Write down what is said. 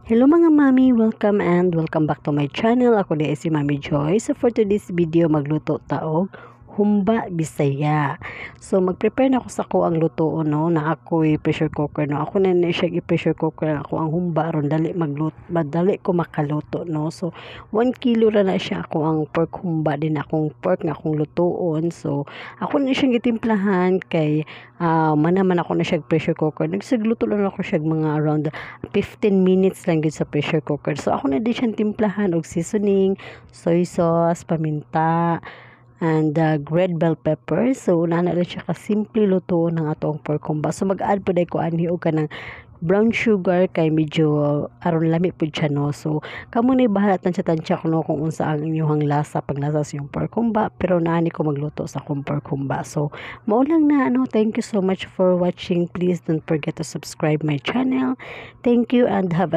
Hello mga mami, welcome back to my channel. Ako di si Mami Joy. So for today's video, magluto taog humba Bisaya. So magprepare na ako sa ko ang luto no na ako'y pressure cooker no. Ako na siya i-pressure cooker ako ang humba aron dali magluto, madali ko makaluto no. So 1 kilo ra na siya ako ang pork humba din akong pork na akong lutoon. So ako na siyang gitimplahan kay manaman ako na siya pressure cooker. Nagsagluto lang ako siya mga around 15 minutes lang gid sa pressure cooker. So ako na din siyang timplahan og seasoning, soy sauce, paminta, and red bell pepper. So una na siya ka simple luto ng atong pork humba. So mag-add po dai ko ani og kanang brown sugar kay medyo aron lami pud siya no. So kamo ni bahala tansya kuno kung unsa ang inyong lasa paglasa sa yung pork humba, pero naani ko magluto sa akong pork humba. So mao lang na ano. Thank you so much for watching. Please don't forget to subscribe my channel. Thank you and have a